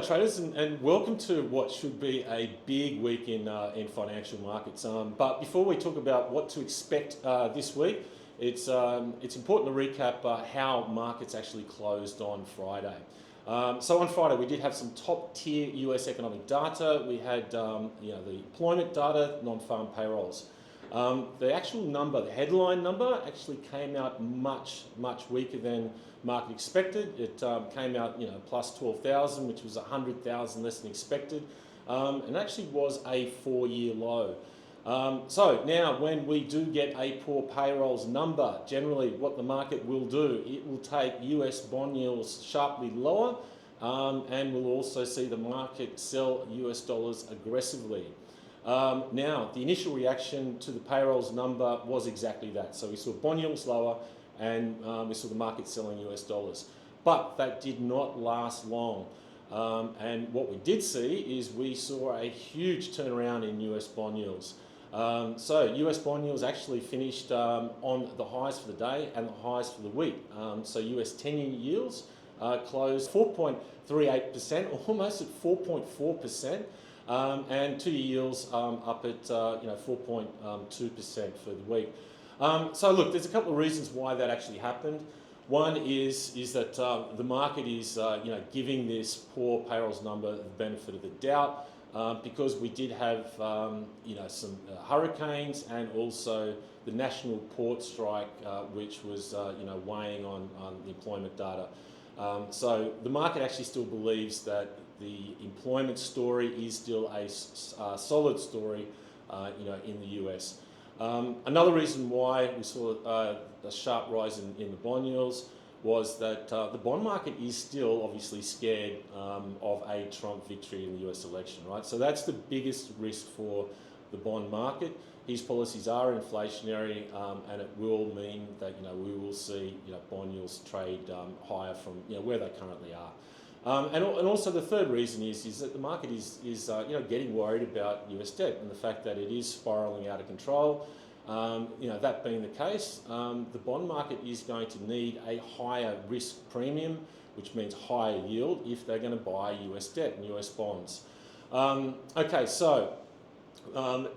traders, and welcome to what should be a big week in financial markets. But before we talk about what to expect this week, it's important to recap how markets actually closed on Friday. So on Friday we did have some top tier US economic data. We had the employment data, non-farm payrolls. The actual number, the headline number, actually came out much weaker than market expected. It came out plus 12,000, which was 100,000 less than expected, and actually was a 4-year low. So now when we do get a poor payrolls number, generally what the market will do, it will take US bond yields sharply lower, and we'll also see the market sell US dollars aggressively. Now, the initial reaction to the payrolls number was exactly that. So we saw bond yields lower, and we saw the market selling US dollars. But that did not last long. And what we did see is we saw a huge turnaround in US bond yields. So US bond yields actually finished on the highs for the day and the highs for the week. So US 10-year yields closed 4.38%, almost at 4.4%. And 2-year yields up at 4.2% for the week. So look, there's a couple of reasons why that actually happened. One is that the market is giving this poor payrolls number the benefit of the doubt because we did have some hurricanes and also the national port strike, which was weighing on the employment data. So the market actually still believes that the employment story is still a solid story, in the US. Another reason why we saw a sharp rise in the bond yields was that the bond market is still obviously scared of a Trump victory in the US election, right? So that's the biggest risk for the bond market. His policies are inflationary, and it will mean that we will see bond yields trade higher from where they currently are. And also the third reason is that the market is getting worried about US debt and the fact that it is spiralling out of control. That being the case, the bond market is going to need a higher risk premium, which means higher yield if they're going to buy US debt and US bonds. Okay, so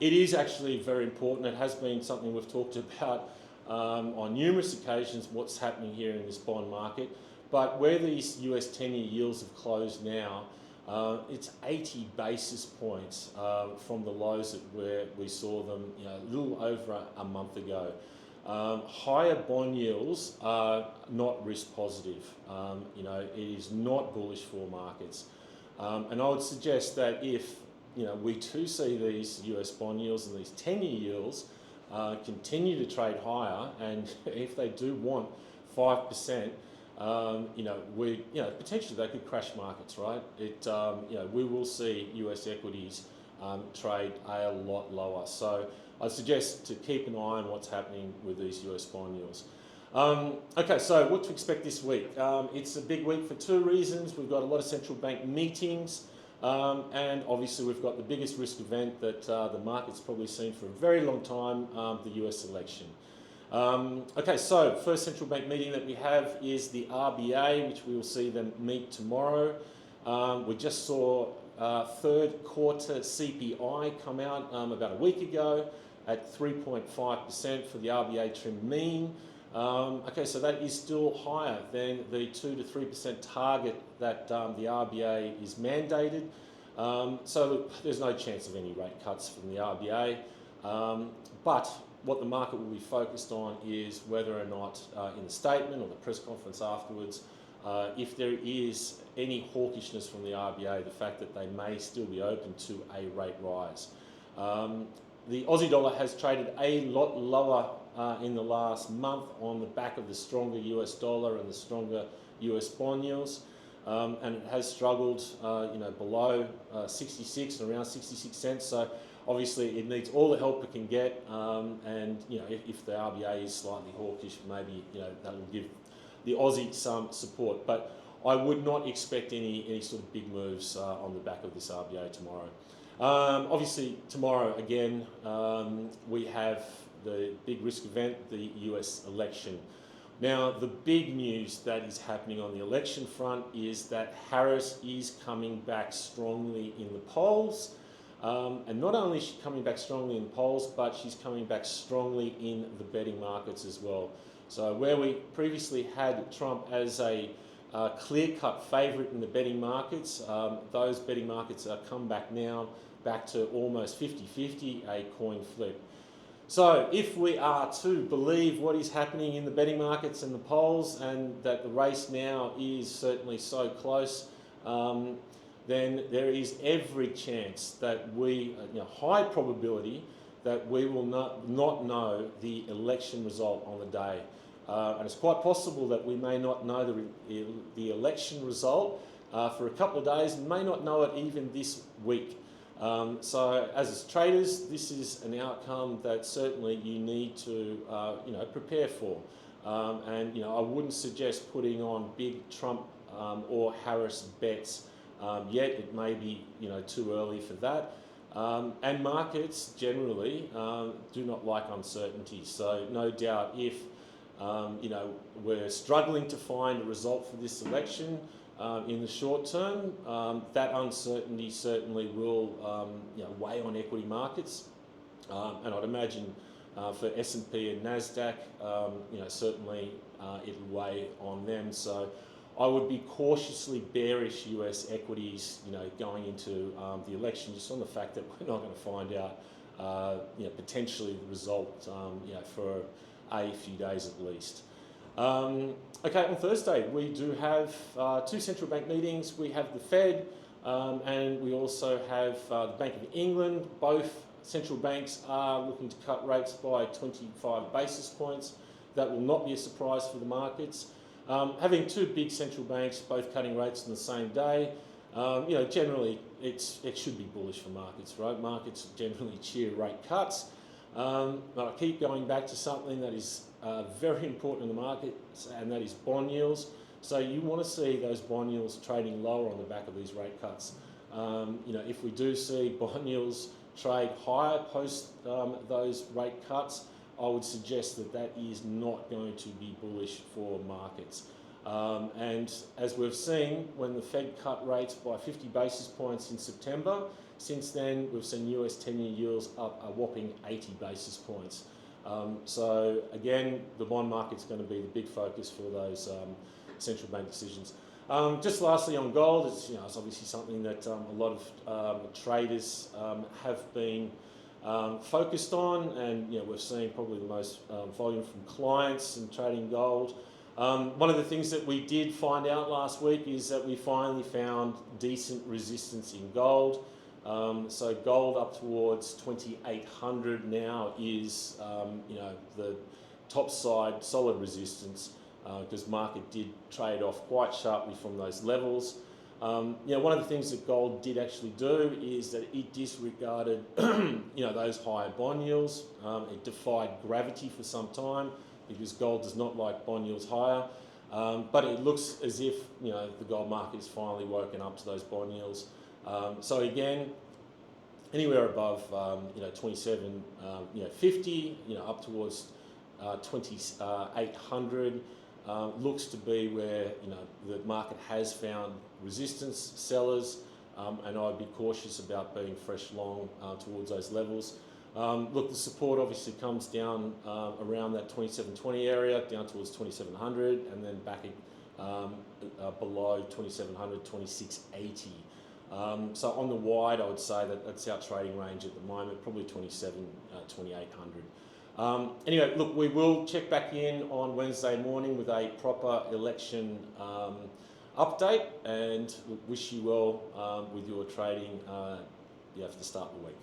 it is actually very important. It has been something we've talked about on numerous occasions, what's happening here in this bond market. But where these US 10-year yields have closed now, it's 80 basis points from the lows where we saw them a little over a month ago. Higher bond yields are not risk positive. It is not bullish for markets. And I would suggest that if we do see these US bond yields and these 10-year yields continue to trade higher, and if they do want 5%, potentially they could crash markets, right? We will see US equities trade a lot lower. So I suggest to keep an eye on what's happening with these US bond yields. Okay, so what to expect this week? It's a big week for two reasons. We've got a lot of central bank meetings, and obviously we've got the biggest risk event that the market's probably seen for a very long time, the US election. Okay, so first central bank meeting that we have is the RBA, which we will see them meet tomorrow. We just saw third quarter CPI come out about a week ago at 3.5% for the RBA trim mean. Okay, so that is still higher than the 2 to 3% target that the RBA is mandated. So there's no chance of any rate cuts from the RBA. But what the market will be focused on is whether or not in the statement or the press conference afterwards, if there is any hawkishness from the RBA, the fact that they may still be open to a rate rise. The Aussie dollar has traded a lot lower in the last month on the back of the stronger US dollar and the stronger US bond yields. And it has struggled below 66 and around 66 cents. So obviously it needs all the help it can get, and if the RBA is slightly hawkish, maybe that will give the Aussie some support. But I would not expect any sort of big moves on the back of this RBA tomorrow. Obviously tomorrow again we have the big risk event, the US election. Now, the big news that is happening on the election front is that Harris is coming back strongly in the polls. And not only is she coming back strongly in the polls, but she's coming back strongly in the betting markets as well. So where we previously had Trump as a clear-cut favourite in the betting markets, those betting markets are come back now, back to almost 50-50, a coin flip. So if we are to believe what is happening in the betting markets and the polls, and that the race now is certainly so close, then there is every chance that high probability that we will not know the election result on the day. And it's quite possible that we may not know the election result for a couple of days, and may not know it even this week. So as traders, this is an outcome that certainly you need to prepare for. And I wouldn't suggest putting on big Trump or Harris bets yet. It may be too early for that. And markets generally do not like uncertainty. So no doubt if we're struggling to find a result for this election in the short term, that uncertainty certainly will weigh on equity markets, and I'd imagine for S&P and NASDAQ, certainly it'll weigh on them. So I would be cautiously bearish US equities, going into the election, just on the fact that we're not going to find out, potentially the result, for a few days at least. Okay, on Thursday we do have two central bank meetings. We have the Fed and we also have the Bank of England. Both central banks are looking to cut rates by 25 basis points. That will not be a surprise for the markets. Having two big central banks both cutting rates on the same day, generally it should be bullish for markets, right? Markets generally cheer rate cuts. But I keep going back to something that is very important in the market, and that is bond yields. So you want to see those bond yields trading lower on the back of these rate cuts. If we do see bond yields trade higher post those rate cuts, I would suggest that is not going to be bullish for markets. And as we've seen, when the Fed cut rates by 50 basis points in September, since then we've seen US 10-year yields up a whopping 80 basis points. So again, the bond market's going to be the big focus for those central bank decisions. Just lastly on gold, it's obviously something that a lot of traders have been focused on, and we've seen probably the most volume from clients in trading gold. One of the things that we did find out last week is that we finally found decent resistance in gold. So gold up towards 2,800 now is the top side solid resistance, because market did trade off quite sharply from those levels. One of the things that gold did actually do is that it disregarded those higher bond yields. It defied gravity for some time, because gold does not like bond yields higher. But it looks as if the gold market has finally woken up to those bond yields. So again, anywhere above 2750, up towards 2800 looks to be where the market has found resistance, sellers, and I'd be cautious about being fresh long towards those levels. Look, the support obviously comes down around that 2720 area, down towards 2700, and then back below 2700, 2680. So on the wide, I would say that's our trading range at the moment, probably 2800. Anyway, look, we will check back in on Wednesday morning with a proper election update, and wish you well with your trading for the start of the week.